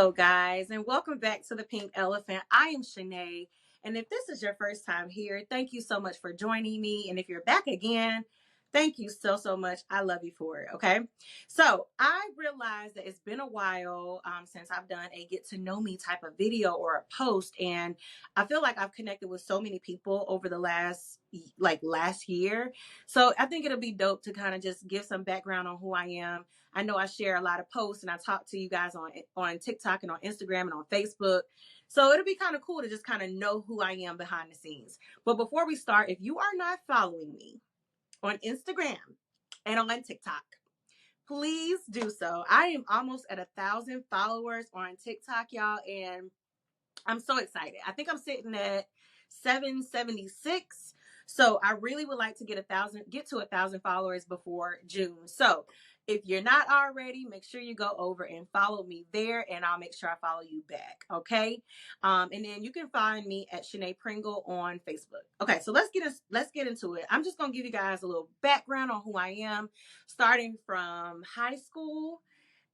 Hello, guys, and welcome back to the Pink Elephant. I am Shanay, and if this is your first time here, thank you so much for joining me. And if you're back again, thank you so much. I love you for it. Okay, so I realized that it's been a while since I've done a get to know me type of video or a post, and I feel like I've connected with so many people over the last year. So I think it'll be dope to kind of just give some background on who I am. I know I share a lot of posts and I talk to you guys on TikTok and on Instagram and on Facebook. So it'll be kind of cool to just kind of know who I am behind the scenes. But before we start, if you are not following me on Instagram and on TikTok, please do so. I am almost at 1,000 followers on TikTok, y'all, and I'm so excited. I think I'm sitting at 776. So I really would like to get to 1,000 followers before June. So if you're not already, make sure you go over and follow me there, and I'll make sure I follow you back. Okay. And then you can find me at Shanay Pringle on Facebook. Okay. So let's get into it. I'm just going to give you guys a little background on who I am, starting from high school,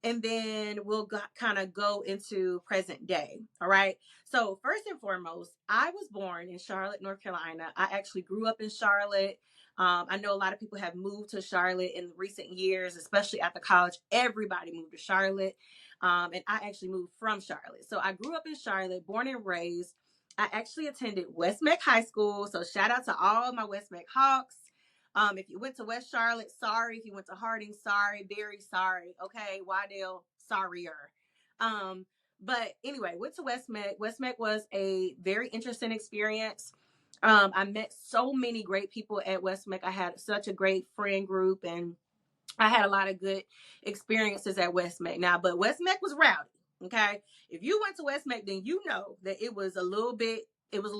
and then we'll kind of go into present day. All right. So first and foremost, I was born in Charlotte, North Carolina. I actually grew up in Charlotte. I know a lot of people have moved to Charlotte in recent years, especially after college. Everybody moved to Charlotte. And I actually moved from Charlotte. So I grew up in Charlotte, born and raised. I actually attended West Meck High School. So shout out to all my West Meck Hawks. If you went to West Charlotte, sorry. If you went to Harding, sorry. Very sorry. Okay. Wydale, sorrier. But anyway, went to West Meck. West Meck was a very interesting experience. I met so many great people at West Meck. I had such a great friend group, and I had a lot of good experiences at West Meck. Now, but West Meck was rowdy. Okay. If you went to West Meck, then you know that it was a little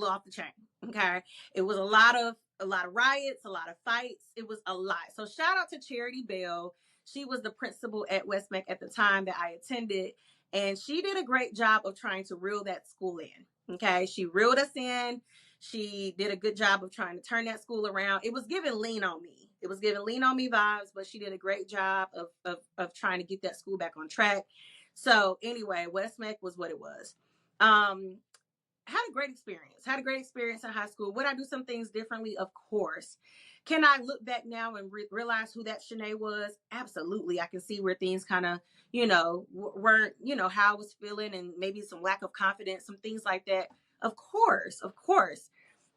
off the chain. Okay. It was a lot of riots, a lot of fights. It was a lot. So shout out to Charity Bell. She was the principal at West Meck at the time that I attended, and she did a great job of trying to reel that school in. Okay. She reeled us in. She did a good job of trying to turn that school around. It was giving lean on me. It was giving lean on me vibes, but she did a great job of trying to get that school back on track. So anyway, West Meck was what it was. Had a great experience. Had a great experience in high school. Would I do some things differently? Of course. Can I look back now and realize who that Shanay was? Absolutely. I can see where things kind of, weren't, how I was feeling, and maybe some lack of confidence, some things like that. Of course.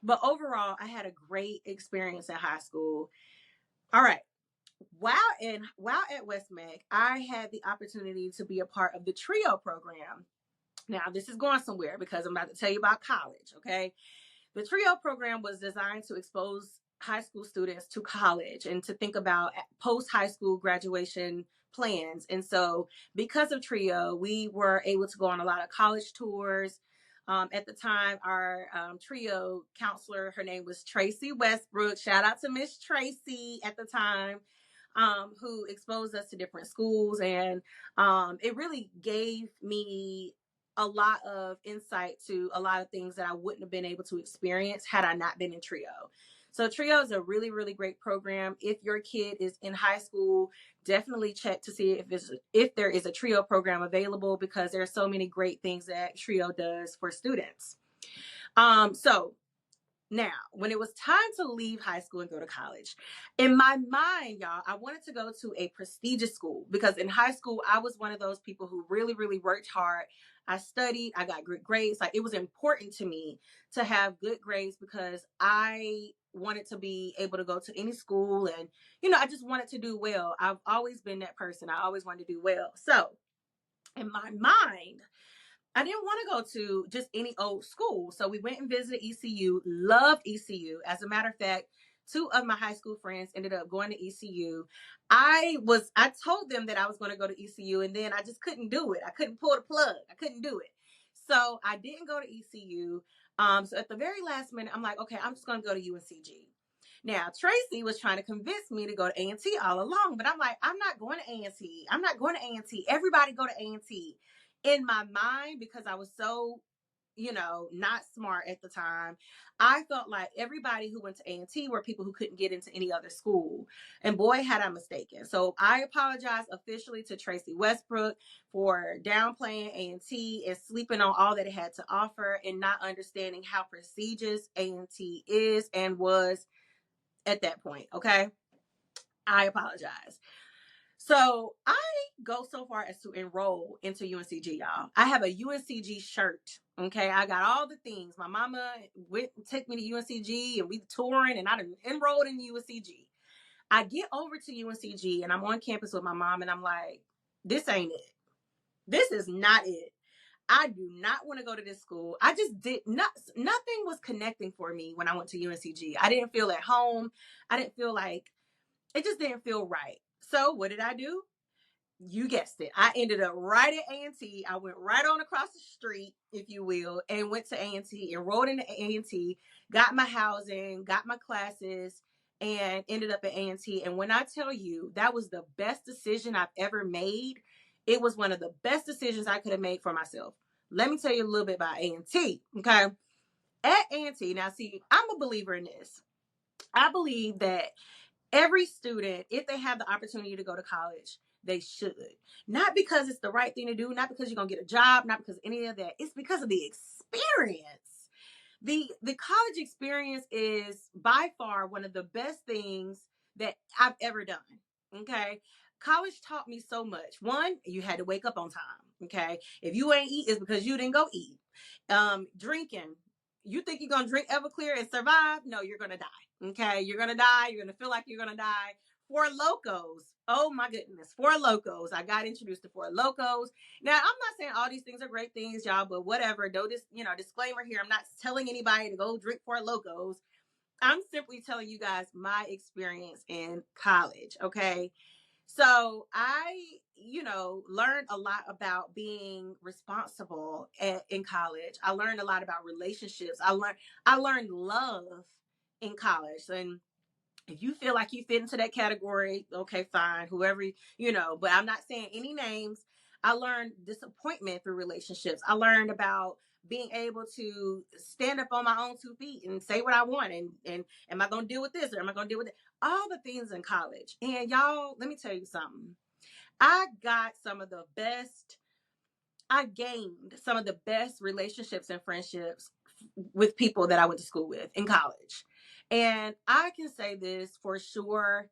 But overall, I had a great experience in high school. All right. While at West Meck, I had the opportunity to be a part of the TRIO program. Now, this is going somewhere because I'm about to tell you about college, okay? The TRIO program was designed to expose high school students to college and to think about post-high school graduation plans. And so because of TRIO, we were able to go on a lot of college tours. At the time, our TRIO counselor, her name was Tracy Westbrook. Shout out to Miss Tracy at the time. Who exposed us to different schools. And it really gave me a lot of insight to a lot of things that I wouldn't have been able to experience had I not been in TRIO. So TRIO is a really, really great program. If your kid is in high school, definitely check to see if there is a TRIO program available, because there are so many great things that TRIO does for students. So now, when it was time to leave high school and go to college, in my mind, y'all, I wanted to go to a prestigious school, because in high school, I was one of those people who really, really worked hard. I studied, I got good grades. Like, it was important to me to have good grades because I wanted to be able to go to any school, and, I just wanted to do well. I've always been that person. I always wanted to do well. So in my mind, I didn't want to go to just any old school. So we went and visited ECU, loved ECU. As a matter of fact, 2 of my high school friends ended up going to ECU. I told them that I was going to go to ECU, and then I just couldn't do it. I couldn't pull the plug. I couldn't do it. So I didn't go to ECU. So at the very last minute, I'm like, okay, I'm just going to go to UNCG. Now, Tracy was trying to convince me to go to A&T all along, but I'm like, I'm not going to A&T. I'm not going to A&T. Everybody go to A&T. In my mind, because I was so not smart at the time. I felt like everybody who went to A&T were people who couldn't get into any other school. And boy, had I mistaken. So I apologize officially to Tracy Westbrook for downplaying A&T and sleeping on all that it had to offer and not understanding how prestigious A&T is and was at that point. Okay. I apologize. So I go so far as to enroll into UNCG, y'all. I have a UNCG shirt. Okay, I got all the things. My mama took me to UNCG and we touring, and I enrolled in UNCG. I get over to UNCG and I'm on campus with my mom, and I'm like, this ain't it. This is not it. I do not want to go to this school. I just did not, nothing was connecting for me when I went to UNCG. I didn't feel at home. I didn't feel like, it just didn't feel right. So what did I do? You guessed it. I ended up right at A&T. I went right on across the street, if you will, and went to A&T, enrolled into A&T, got my housing, got my classes, and ended up at A&T. And when I tell you that was the best decision I've ever made, it was one of the best decisions I could have made for myself. Let me tell you a little bit about A&T, okay? At A&T, now see, I'm a believer in this. I believe that every student, if they have the opportunity to go to college, they should. Not because it's the right thing to do, not because you're going to get a job, not because any of that. It's because of the experience. The college experience is by far one of the best things that I've ever done. Okay. College taught me so much. One, you had to wake up on time. Okay. If you ain't eat, it's because you didn't go eat. Drinking. You think you're gonna drink Everclear and survive? No, you're gonna die. Okay, you're gonna die. You're gonna feel like you're gonna die. Four Locos. Oh my goodness, Four Locos. I got introduced to Four Locos. Now, I'm not saying all these things are great things, y'all, but whatever. No, disclaimer here. I'm not telling anybody to go drink Four Locos. I'm simply telling you guys my experience in college. Okay. So learned a lot about being responsible in college. I learned a lot about relationships. I learned love in college. And if you feel like you fit into that category, okay, fine, whoever, but I'm not saying any names. I learned disappointment through relationships. I learned about being able to stand up on my own 2 feet and say what I want. And am I going to deal with this or am I going to deal with it? All the things in college. And y'all, let me tell you something. I gained some of the best relationships and friendships with people that I went to school with in college. And I can say this for sure.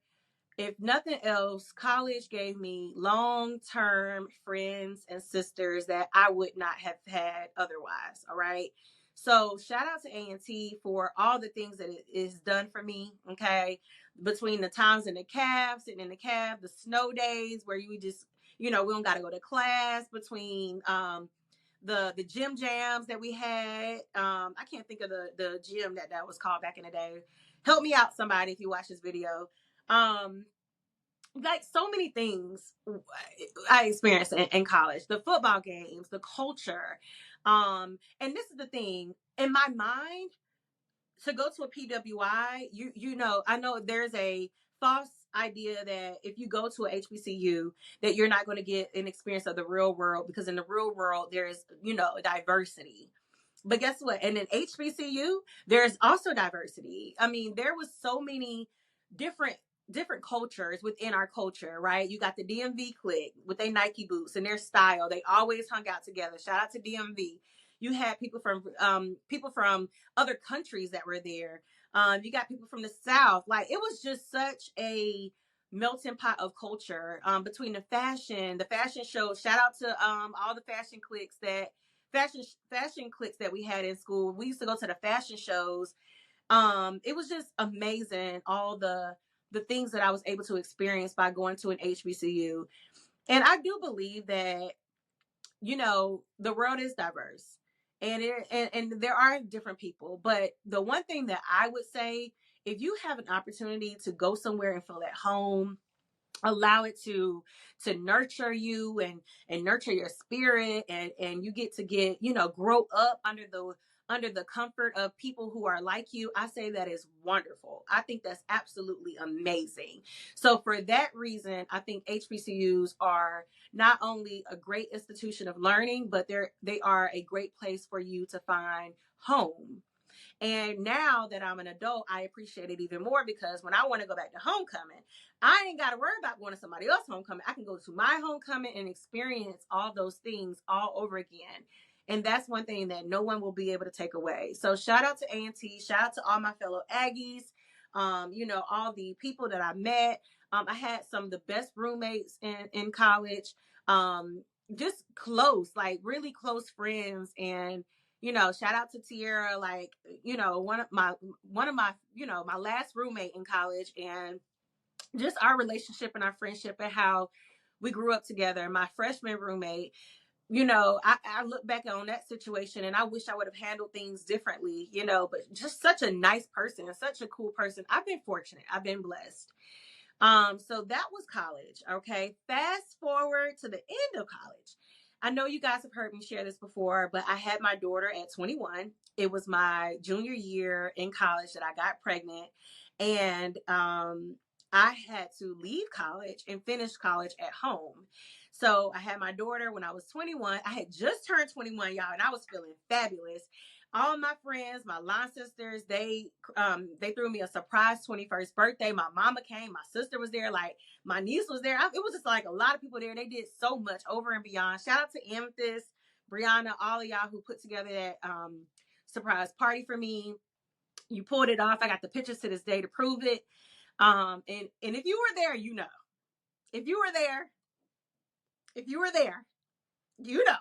If nothing else, college gave me long-term friends and sisters that I would not have had otherwise. All right. So shout out to A&T for all the things that it is done for me. Okay. Between the times in the cab, sitting in the cab, the snow days where you just, we don't got to go to class, between, the gym jams that we had. I can't think of the gym that was called back in the day. Help me out, somebody, if you watch this video. Like so many things I experienced in college, the football games, the culture. And this is the thing in my mind, to go to a PWI, I know there's a false idea that if you go to a HBCU that you're not going to get an experience of the real world, because in the real world there's, diversity. But guess what? And in HBCU, there's also diversity. I mean, there was so many different cultures within our culture, right? You got the DMV clique with their Nike boots and their style. They always hung out together. Shout out to DMV. You had people from other countries that were there. You got people from the South. Like, it was just such a melting pot of culture, between the fashion show. Shout out to all the fashion cliques that we had in school. We used to go to the fashion shows. It was just amazing, all the things that I was able to experience by going to an HBCU. And I do believe that, the world is diverse, and there are different people. But the one thing that I would say, if you have an opportunity to go somewhere and feel at home, allow it to nurture you and nurture your spirit, and you get grow up under the comfort of people who are like you, I say that is wonderful. I think that's absolutely amazing. So for that reason, I think HBCUs are not only a great institution of learning, but they are a great place for you to find home. And now that I'm an adult, I appreciate it even more, because when I want to go back to homecoming, I ain't got to worry about going to somebody else's homecoming. I can go to my homecoming and experience all those things all over again. And that's one thing that no one will be able to take away. So shout out to A&T, shout out to all my fellow Aggies, all the people that I met. I had some of the best roommates in college, just close, like really close friends. And shout out to Tierra, like, one of my, my last roommate in college, and just our relationship and our friendship and how we grew up together. My freshman roommate, I look back on that situation and I wish I would have handled things differently, but just such a nice person and such a cool person. I've been fortunate. I've been blessed. So that was college. Okay. Fast forward to the end of college. I know you guys have heard me share this before, but I had my daughter at 21. It was my junior year in college that I got pregnant. And I had to leave college and finish college at home. So I had my daughter when I was 21. I had just turned 21, y'all, and I was feeling fabulous. All my friends, my line sisters, they threw me a surprise 21st birthday. My mama came, my sister was there, like my niece was there. It was just like a lot of people there. They did so much over and beyond. Shout out to Amethyst, Brianna, all of y'all who put together that surprise party for me. You pulled it off. I got the pictures to this day to prove it. And if you were there, if you were there, you know.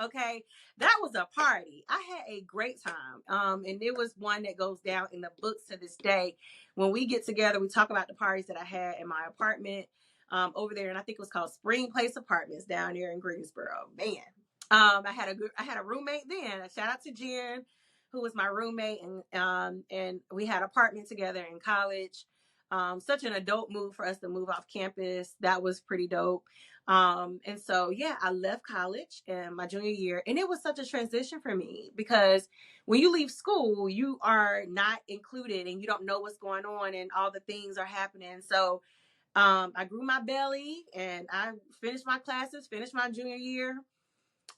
Okay, that was a party. I had a great time. And it was one that goes down in the books to this day. When we get together, we talk about the parties that I had in my apartment over there, and I think it was called Spring Place Apartments down there in Greensboro. Man, I had a roommate then. A shout out to Jen, who was my roommate, and we had an apartment together in college. Such an adult move for us to move off campus. That was pretty dope. And so, yeah, I left college in my junior year, and it was such a transition for me, because when you leave school, you are not included and you don't know what's going on and all the things are happening. So, I grew my belly and I finished my classes, finished my junior year,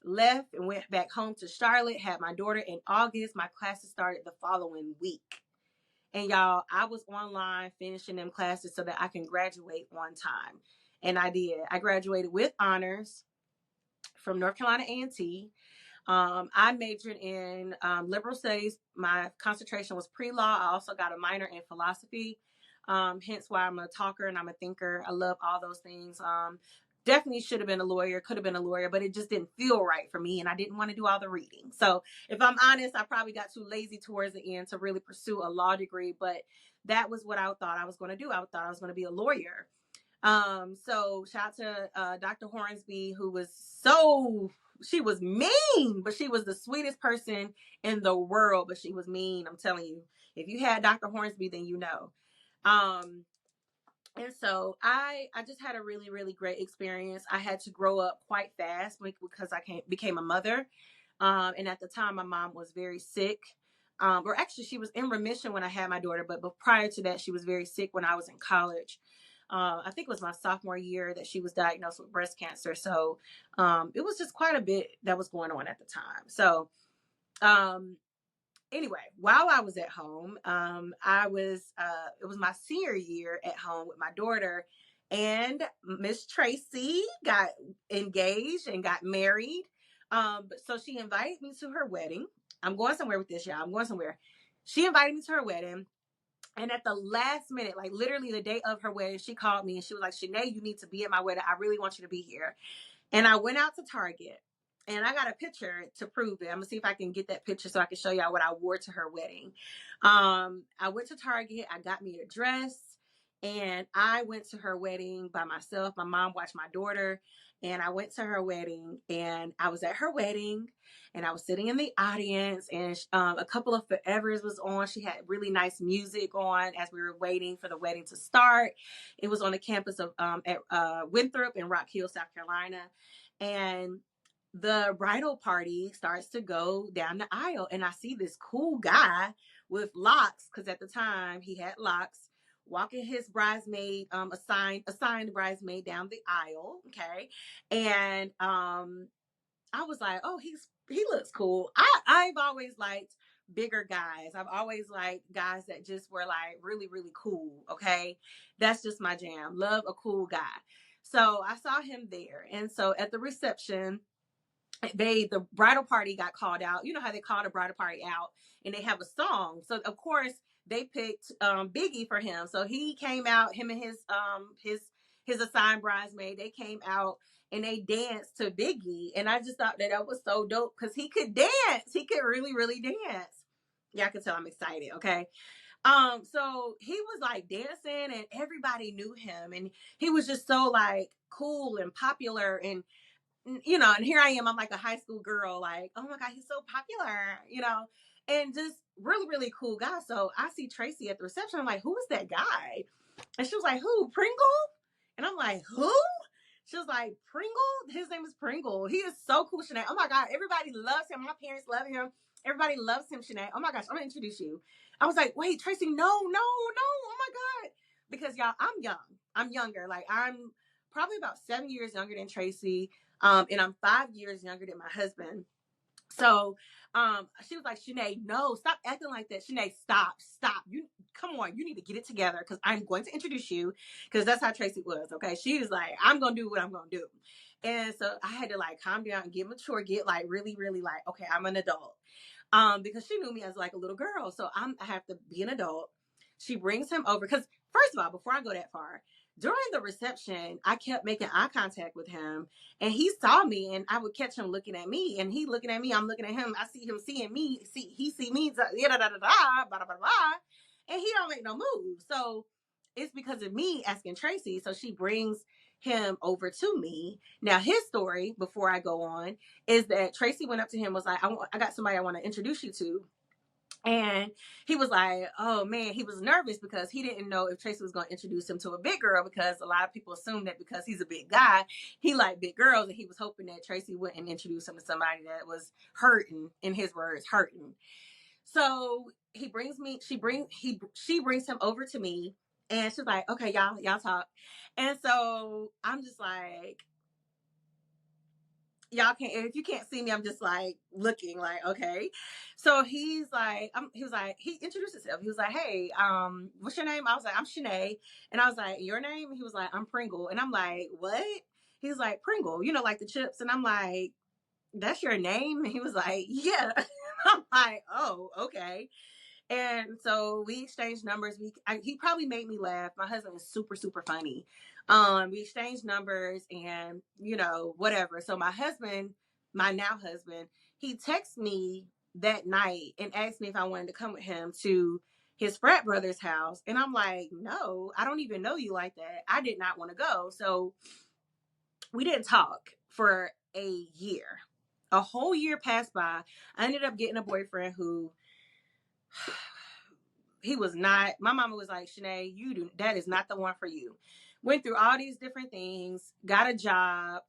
left and went back home to Charlotte, had my daughter in August. My classes started the following week. And y'all, I was online finishing them classes so that I can graduate on time. And I did. I graduated with honors from North Carolina A&T. I majored in liberal studies. My concentration was pre-law. I also got a minor in philosophy. Hence why I'm a talker and I'm a thinker. I love all those things. Definitely should have been a lawyer, could have been a lawyer, but it just didn't feel right for me. And I didn't want to do all the reading. So if I'm honest, I probably got too lazy towards the end to really pursue a law degree, but that was what I thought I was going to do. I thought I was going to be a lawyer. So shout out to Dr. Hornsby, who was she was mean, but she was the sweetest person in the world, but she was mean. I'm telling you, if you had Dr. Hornsby, then you know. And so I just had a really, really great experience. I had to grow up quite fast because I became a mother. And at the time, my mom was very sick. Or actually, she was in remission when I had my daughter, but prior to that, she was very sick when I was in college. I think it was my sophomore year that she was diagnosed with breast cancer. So it was just quite a bit that was going on at the time. So anyway, while I was at home, it was my senior year at home with my daughter, and Miss Tracy got engaged and got married. So she invited me to her wedding. I'm going somewhere with this, y'all. I'm going somewhere. She invited me to her wedding. And at the last minute, like literally the day of her wedding, she called me and she was like, Shanay, you need to be at my wedding. I really want you to be here. And I went out to Target and I got a picture to prove it. I'm gonna see if I can get that picture so I can show y'all what I wore to her wedding. I went to Target, I got me a dress, and I went to her wedding by myself. My mom watched my daughter, and I went to her wedding, and I was at her wedding, and I was sitting in the audience, and a couple of Forevers was on. She had really nice music on as we were waiting for the wedding to start. It was on the campus of at Winthrop in Rock Hill, South Carolina. And the bridal party starts to go down the aisle, and I see this cool guy with locks, because at the time he had locks, walking his bridesmaid, assigned bridesmaid down the aisle. Okay. And I was like, oh, he looks cool. I've always liked bigger guys. I've always liked guys that just were like really, really cool. Okay. That's just my jam. Love a cool guy. So I saw him there. And so at the reception, the bridal party got called out. You know how they called a bridal party out and they have a song. So of course they picked Biggie for him. So he came out, him and his assigned bridesmaid, they came out and they danced to Biggie. And I just thought that was so dope because he could dance. He could really, really dance. Yeah, I can tell I'm excited. Okay. So he was like dancing and everybody knew him, and he was just so like cool and popular, and and here I am, I'm like a high school girl, like, oh my God, he's so popular, and just really, really cool guy. So I see Tracy at the reception. I'm like, who is that guy? And she was like, who, Pringle? And I'm like, who? She was like, Pringle? His name is Pringle. He is so cool, Shanay. Oh my God, everybody loves him. My parents love him. Everybody loves him, Shanay. Oh my gosh, I'm gonna introduce you. I was like, wait, Tracy, no. Oh my God. Because y'all, I'm young. I'm younger. Like, I'm probably about 7 years younger than Tracy. And I'm 5 years younger than my husband. So she was like, Shanay, no, stop acting like that. Shanay, stop. You come on, you need to get it together because I'm going to introduce you, because that's how Tracy was. Okay. She was like, I'm gonna do what I'm gonna do. And so I had to like calm down and get mature, get like really, really like, okay, I'm an adult. Because she knew me as like a little girl. So I have to be an adult. She brings him over because, first of all, before I go that far, during the reception, I kept making eye contact with him, and he saw me, and I would catch him looking at me, and he looking at me, I'm looking at him. I see him seeing me, he see me, blah, blah, blah, blah, and he don't make no move. So it's because of me asking Tracy. So she brings him over to me. Now, his story, before I go on, is that Tracy went up to him, was like, I got somebody I want to introduce you to. And he was like, oh man, he was nervous because he didn't know if Tracy was going to introduce him to a big girl, because a lot of people assume that because he's a big guy, he liked big girls. And he was hoping that Tracy wouldn't introduce him to somebody that was hurting, in his words, hurting. So she brings him over to me, and she's like, okay, y'all talk. And so I'm just like, y'all can't, if you can't see me, I'm just like looking like, okay. So he introduced himself. He was like, hey, what's your name? I was like, I'm Shanay. And I was like, your name? He was like, I'm Pringle. And I'm like, what? He was like, Pringle, like the chips. And I'm like, that's your name? And he was like, yeah. I'm like, oh, okay. And so we exchanged numbers. He probably made me laugh. My husband is super, super funny. We exchanged numbers and, whatever. So my husband, my now husband, he texted me that night and asked me if I wanted to come with him to his frat brother's house. And I'm like, no, I don't even know you like that. I did not want to go. So we didn't talk for a year. A whole year passed by. I ended up getting a boyfriend who he was not. My mama was like, Shanay, that is not the one for you. Went through all these different things, got a job,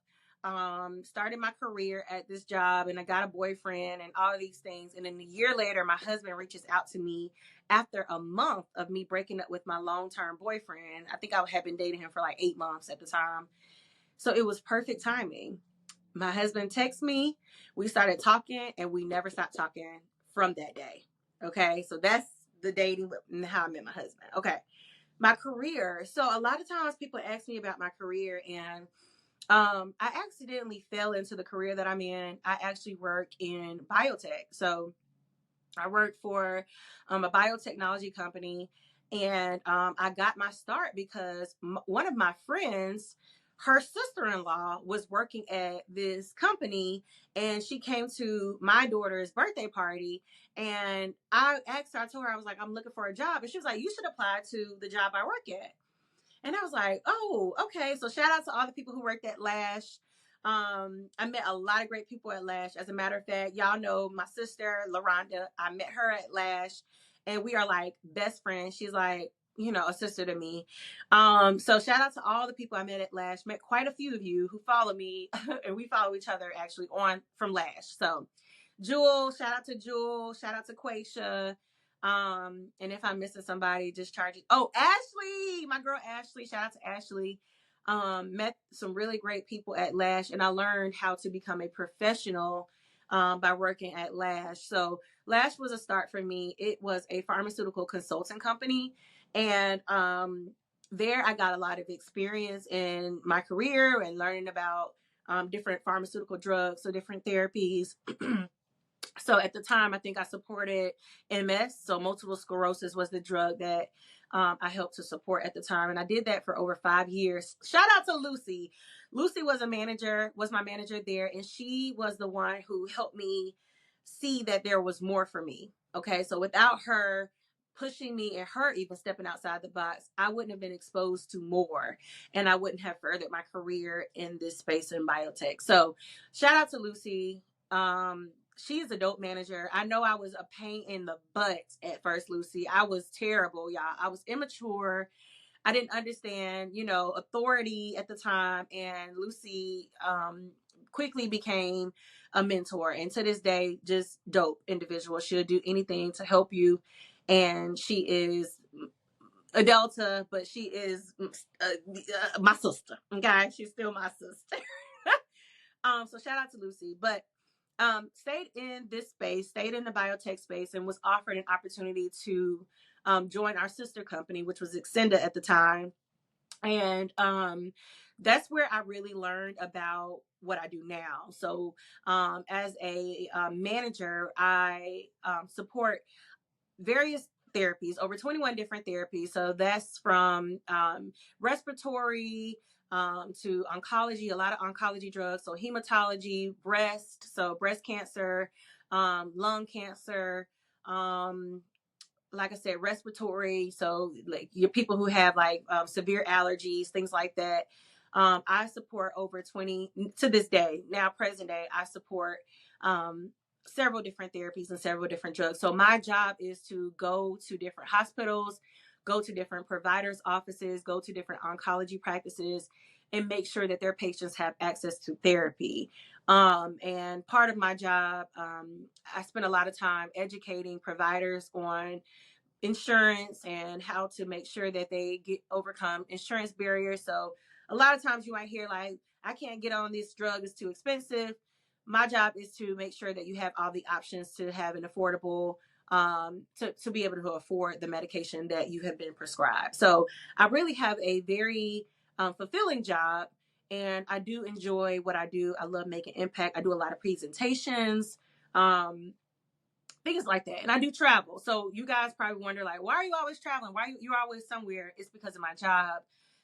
started my career at this job, and I got a boyfriend and all of these things. And then a year later, my husband reaches out to me after a month of me breaking up with my long-term boyfriend. I think I had been dating him for like 8 months at the time. So it was perfect timing. My husband texted me, we started talking, and we never stopped talking from that day. Okay, so that's the dating and how I met my husband. Okay, my career. So a lot of times people ask me about my career, and I accidentally fell into the career that I'm in. I actually work in biotech. So I work for a biotechnology company, and I got my start because one of my friends, her sister-in-law was working at this company, and she came to my daughter's birthday party, and I told her, I was like, I'm looking for a job. And she was like, you should apply to the job I work at. And I was like, oh, okay. So shout out to all the people who worked at Lash. I met a lot of great people at Lash. As a matter of fact, y'all know my sister, LaRonda. I met her at Lash, and we are like best friends. She's like a sister to me. So shout out to all the people I met at Lash. Met quite a few of you who follow me, and we follow each other actually on from Lash. So Jewel, shout out to Jewel, shout out to Quaisha. And if I'm missing somebody, just charge it. Oh, Ashley, my girl Ashley, shout out to Ashley. Met some really great people at Lash, and I learned how to become a professional by working at Lash. So Lash was a start for me. It was a pharmaceutical consulting company, and there I got a lot of experience in my career and learning about different pharmaceutical drugs, so different therapies. So at the time, I think I supported MS. So multiple sclerosis was the drug that I helped to support at the time. And I did that for over 5 years. Shout out to Lucy. Lucy was my manager there. And she was the one who helped me see that there was more for me. Okay. So without her pushing me and her even stepping outside the box, I wouldn't have been exposed to more, and I wouldn't have furthered my career in this space in biotech. So shout out to Lucy. She is a dope manager. I know I was a pain in the butt at first, Lucy. I was terrible, y'all. I was immature. I didn't understand, authority at the time. And Lucy quickly became a mentor. And to this day, just dope individual. She'll do anything to help you. And she is a Delta, but she is my sister. Okay, she's still my sister. So shout out to Lucy. But stayed in this space, stayed in the biotech space, and was offered an opportunity to join our sister company, which was Exenda at the time. And that's where I really learned about what I do now. So as a manager, I support various therapies, over 21 different therapies. So that's from respiratory to oncology, a lot of oncology drugs. So hematology, breast cancer, lung cancer, like I said, respiratory. So like your people who have like severe allergies, things like that. I support over 20 to this day, now present day, I support several different therapies and several different drugs. So my job is to go to different hospitals, go to different providers' offices, go to different oncology practices, and make sure that their patients have access to therapy. And part of my job, I spend a lot of time educating providers on insurance and how to make sure that they overcome insurance barriers. So a lot of times you might hear like, I can't get on this drug, it's too expensive. My job is to make sure that you have all the options to have an affordable, to be able to afford the medication that you have been prescribed. So I really have a very fulfilling job, and I do enjoy what I do. I love making impact. I do a lot of presentations, things like that. And I do travel. So you guys probably wonder, like, why are you always traveling? Why you're always somewhere? It's because of my job.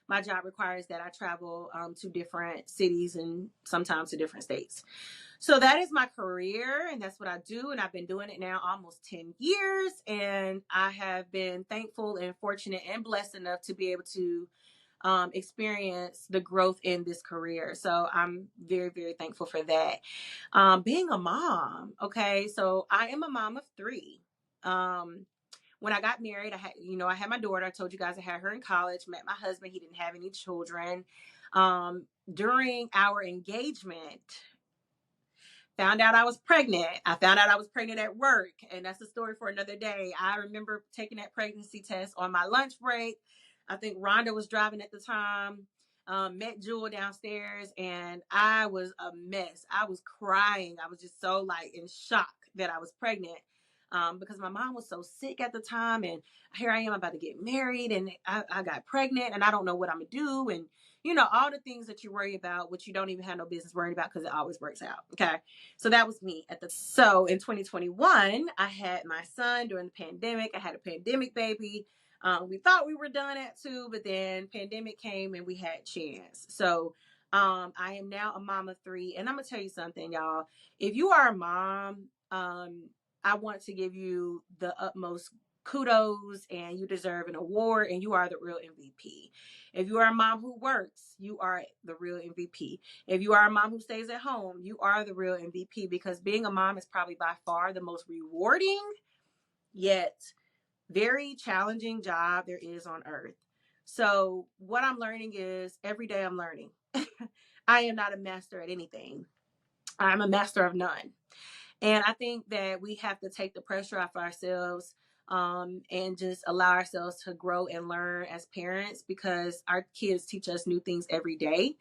My job requires that I travel to different cities and sometimes to different states. So that is my career, and that's what I do. And I've been doing it now almost 10 years. And I have been thankful and fortunate and blessed enough to be able to experience the growth in this career. So I'm very, very thankful for that. Being a mom. Okay. So I am a mom of 3. When I got married, I had my daughter. I told you guys I had her in college, met my husband. He didn't have any children. During our engagement, found out I was pregnant. I found out I was pregnant at work, and that's a story for another day. I remember taking that pregnancy test on my lunch break. I think Rhonda was driving at the time. Met Jewel downstairs, and I was a mess. I was crying. I was just so like in shock that I was pregnant, because my mom was so sick at the time, and here I am about to get married, and I got pregnant, and I don't know what I'm gonna do, and all the things that you worry about, which you don't even have no business worrying about because it always works out. Okay. So that was me so in 2021, I had my son during the pandemic. I had a pandemic baby. We thought we were done at 2, but then pandemic came and we had Chance. So I am now a mom of 3. And I'm going to tell you something, y'all. If you are a mom, I want to give you the utmost kudos, and you deserve an award, and you are the real MVP. If you are a mom who works, you are the real MVP. If you are a mom who stays at home, you are the real MVP, because being a mom is probably by far the most rewarding, yet very challenging job there is on earth. So what I'm learning is every day I'm learning. I am not a master at anything. I'm a master of none. And I think that we have to take the pressure off ourselves, and just allow ourselves to grow and learn as parents, because our kids teach us new things every day.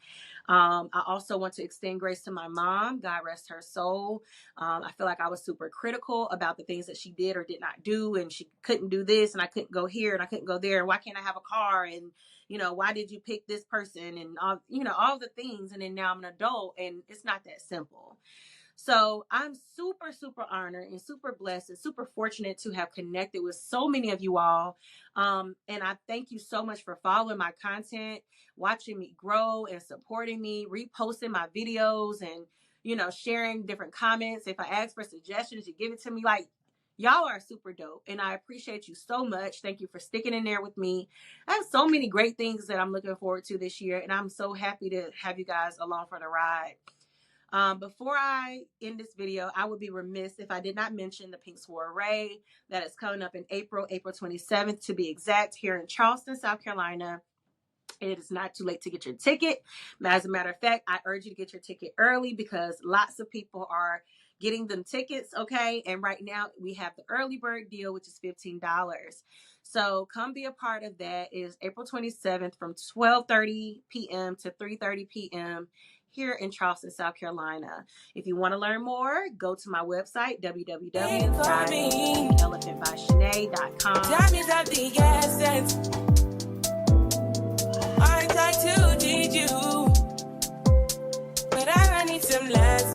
I also want to extend grace to my mom. God rest her soul. I feel like I was super critical about the things that she did or did not do. And she couldn't do this, and I couldn't go here, and I couldn't go there. And why can't I have a car? And, why did you pick this person? And, all the things. And then now I'm an adult, and it's not that simple. So I'm super, super honored and super blessed and super fortunate to have connected with so many of you all. And I thank you so much for following my content, watching me grow and supporting me, reposting my videos, and, sharing different comments. If I ask for suggestions, you give it to me. Like, y'all are super dope, and I appreciate you so much. Thank you for sticking in there with me. I have so many great things that I'm looking forward to this year, and I'm so happy to have you guys along for the ride. Before I end this video, I would be remiss if I did not mention the Pink Soiree that is coming up in April 27th to be exact, here in Charleston, South Carolina. It is not too late to get your ticket. As a matter of fact, I urge you to get your ticket early, because lots of people are getting them tickets, okay? And right now we have the early bird deal, which is $15. So come be a part of that. It is April 27th from 12:30 p.m. to 3:30 p.m. here in Charleston, South Carolina. If you want to learn more, go to my website, www.elephantbyshanay.com. Time is of the essence. I try to teach you, but I need some lessons.